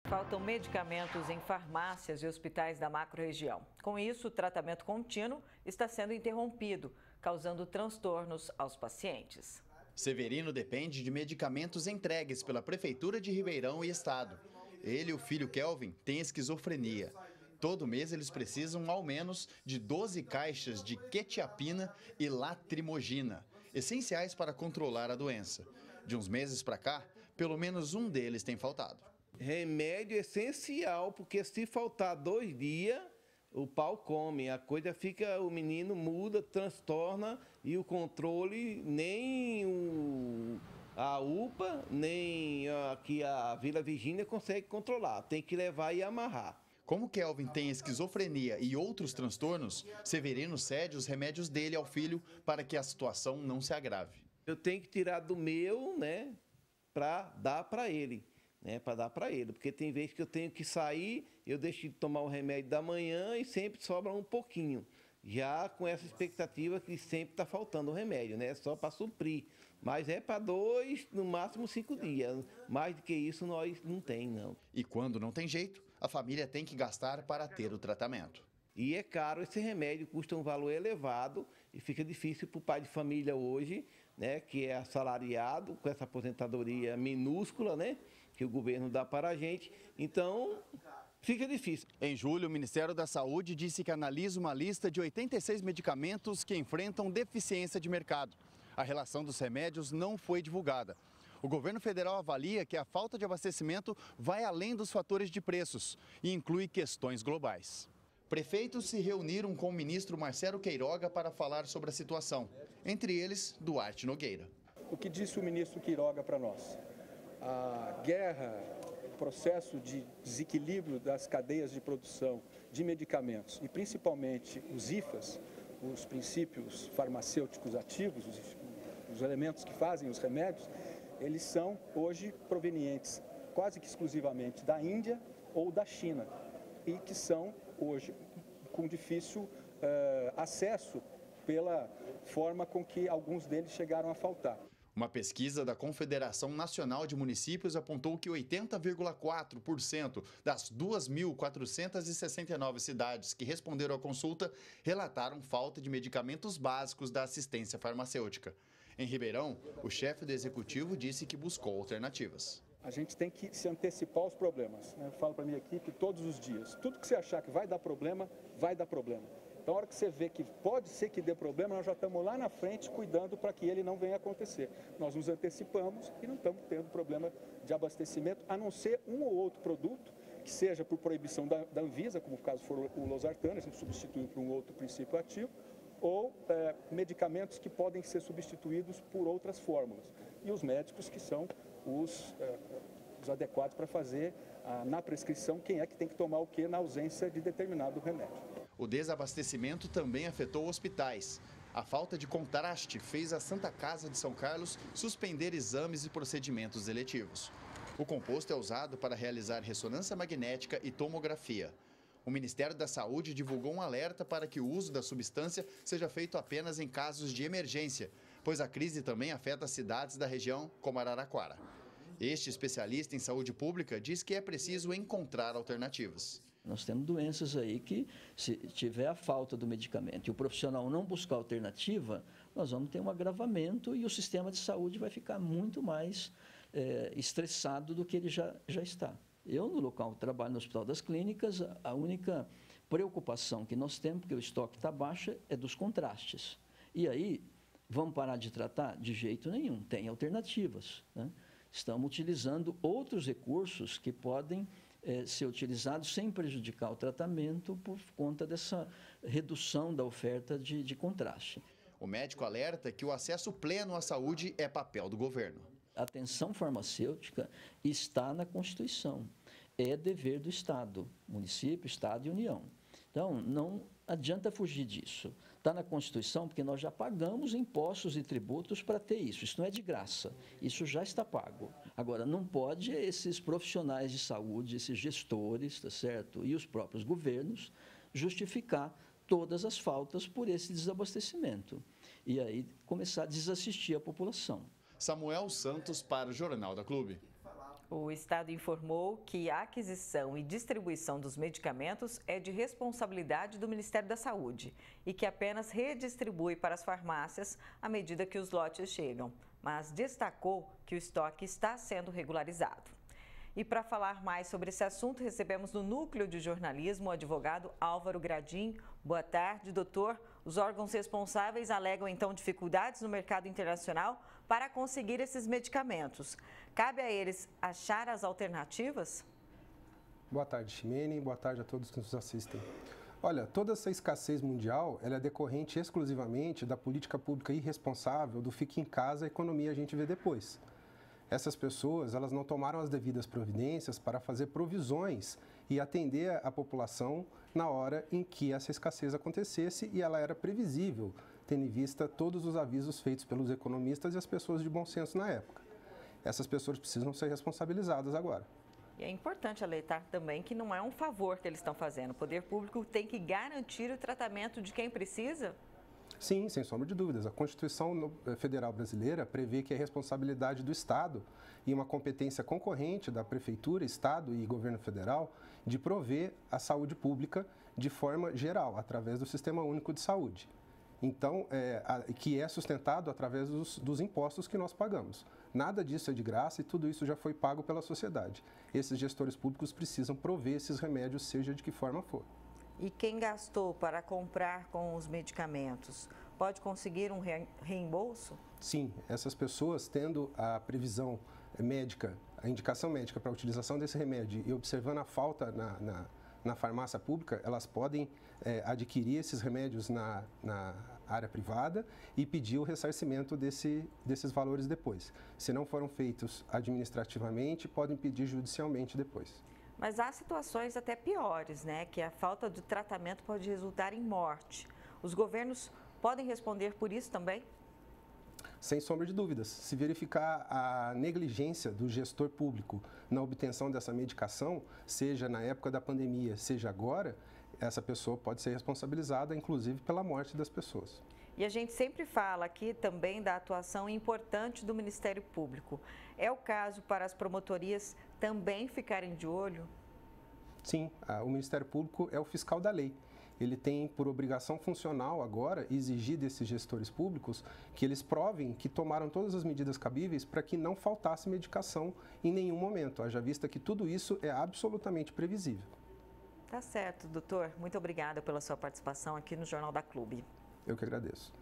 Faltam medicamentos em farmácias e hospitais da macro-região. Com isso, o tratamento contínuo está sendo interrompido, causando transtornos aos pacientes. Severino depende de medicamentos entregues pela Prefeitura de Ribeirão e Estado. Ele e o filho Kelvin têm esquizofrenia. Todo mês eles precisam ao menos de 12 caixas de quetiapina e latrimogina, essenciais para controlar a doença. De uns meses para cá, pelo menos um deles tem faltado. Remédio essencial, porque se faltar 2 dias, o pau come. A coisa fica, o menino muda, transtorna e o controle, nem a UPA, nem aqui a Vila Virgínia consegue controlar. Tem que levar e amarrar. Como Kelvin tem esquizofrenia e outros transtornos, Severino cede os remédios dele ao filho para que a situação não se agrave. Eu tenho que tirar do meu, né, para dar para ele. Porque tem vezes que eu tenho que sair, eu deixo de tomar o remédio da manhã e sempre sobra um pouquinho. Já com essa expectativa que sempre está faltando o remédio, né? Só para suprir. Mas é para 2, no máximo 5 dias. Mais do que isso nós não tem, não. E quando não tem jeito, a família tem que gastar para ter o tratamento. E é caro, esse remédio custa um valor elevado e fica difícil para o pai de família hoje, né, que é assalariado, com essa aposentadoria minúscula, né, que o governo dá para a gente, então fica difícil. Em julho, o Ministério da Saúde disse que analisa uma lista de 86 medicamentos que enfrentam deficiência de mercado. A relação dos remédios não foi divulgada. O governo federal avalia que a falta de abastecimento vai além dos fatores de preços e inclui questões globais. Prefeitos se reuniram com o ministro Marcelo Queiroga para falar sobre a situação, entre eles Duarte Nogueira. O que disse o ministro Queiroga para nós? A guerra, o processo de desequilíbrio das cadeias de produção de medicamentos e principalmente os IFAs, os princípios farmacêuticos ativos, os elementos que fazem os remédios, eles são hoje provenientes quase que exclusivamente da Índia ou da China e que são hoje com difícil acesso pela forma com que alguns deles chegaram a faltar. Uma pesquisa da Confederação Nacional de Municípios apontou que 80,4% das 2.469 cidades que responderam à consulta relataram falta de medicamentos básicos da assistência farmacêutica. Em Ribeirão, o chefe do executivo disse que buscou alternativas. A gente tem que se antecipar aos problemas. Eu falo para a minha equipe todos os dias, tudo que você achar que vai dar problema, vai dar problema. Então, a hora que você vê que pode ser que dê problema, nós já estamos lá na frente cuidando para que ele não venha a acontecer. Nós nos antecipamos e não estamos tendo problema de abastecimento, a não ser um ou outro produto, que seja por proibição da Anvisa, como o caso for o losartano, a gente substitui por um outro princípio ativo, ou medicamentos que podem ser substituídos por outras fórmulas. E os médicos que são os adequados para fazer na prescrição quem é que tem que tomar o que na ausência de determinado remédio. O desabastecimento também afetou hospitais. A falta de contraste fez a Santa Casa de São Carlos suspender exames e procedimentos eletivos. O composto é usado para realizar ressonância magnética e tomografia. O Ministério da Saúde divulgou um alerta para que o uso da substância seja feito apenas em casos de emergência, pois a crise também afeta cidades da região, como Araraquara. Este especialista em saúde pública diz que é preciso encontrar alternativas. Nós temos doenças aí que, se tiver a falta do medicamento e o profissional não buscar alternativa, nós vamos ter um agravamento e o sistema de saúde vai ficar muito mais estressado do que ele já está. Eu, no local que trabalho no Hospital das Clínicas, a única preocupação que nós temos, porque o estoque está baixo, é dos contrastes. E aí, vamos parar de tratar? De jeito nenhum, tem alternativas, né? Estamos utilizando outros recursos que podem ser utilizados sem prejudicar o tratamento por conta dessa redução da oferta de contraste. O médico alerta que o acesso pleno à saúde é papel do governo. A atenção farmacêutica está na Constituição, é dever do Estado, município, Estado e União. Então, não adianta fugir disso. Está na Constituição porque nós já pagamos impostos e tributos para ter isso. Isso não é de graça, isso já está pago. Agora, não pode esses profissionais de saúde, esses gestores, tá certo? E os próprios governos justificar todas as faltas por esse desabastecimento. E aí começar a desassistir a população. Samuel Santos para o Jornal da Clube. O Estado informou que a aquisição e distribuição dos medicamentos é de responsabilidade do Ministério da Saúde e que apenas redistribui para as farmácias à medida que os lotes chegam, mas destacou que o estoque está sendo regularizado. E para falar mais sobre esse assunto, recebemos no Núcleo de Jornalismo o advogado Álvaro Gradim. Boa tarde, doutor. Os órgãos responsáveis alegam, então, dificuldades no mercado internacional para conseguir esses medicamentos. Cabe a eles achar as alternativas? Boa tarde, Ximene. Boa tarde a todos que nos assistem. Olha, toda essa escassez mundial ela é decorrente exclusivamente da política pública irresponsável do fique em casa, a economia a gente vê depois. Essas pessoas, elas não tomaram as devidas providências para fazer provisões e atender a população na hora em que essa escassez acontecesse, e ela era previsível, tendo em vista todos os avisos feitos pelos economistas e as pessoas de bom senso na época. Essas pessoas precisam ser responsabilizadas agora. E é importante alertar também que não é um favor que eles estão fazendo. O poder público tem que garantir o tratamento de quem precisa. Sim, sem sombra de dúvidas. A Constituição Federal Brasileira prevê que é responsabilidade do Estado e uma competência concorrente da Prefeitura, Estado e Governo Federal de prover a saúde pública de forma geral, através do Sistema Único de Saúde. Então, que é sustentado através dos impostos que nós pagamos. Nada disso é de graça e tudo isso já foi pago pela sociedade. Esses gestores públicos precisam prover esses remédios, seja de que forma for. E quem gastou para comprar com os medicamentos, pode conseguir um reembolso? Sim, essas pessoas tendo a previsão médica, a indicação médica para a utilização desse remédio e observando a falta na farmácia pública, elas podem adquirir esses remédios na área privada e pedir o ressarcimento desses valores depois. Se não foram feitos administrativamente, podem pedir judicialmente depois. Mas há situações até piores, né? Que a falta de tratamento pode resultar em morte. Os governos podem responder por isso também? Sem sombra de dúvidas. Se verificar a negligência do gestor público na obtenção dessa medicação, seja na época da pandemia, seja agora, essa pessoa pode ser responsabilizada, inclusive, pela morte das pessoas. E a gente sempre fala aqui também da atuação importante do Ministério Público. É o caso para as promotorias também ficarem de olho? Sim, o Ministério Público é o fiscal da lei. Ele tem por obrigação funcional agora exigir desses gestores públicos que eles provem que tomaram todas as medidas cabíveis para que não faltasse medicação em nenhum momento, haja vista que tudo isso é absolutamente previsível. Tá certo, doutor. Muito obrigada pela sua participação aqui no Jornal da Clube. Eu que agradeço.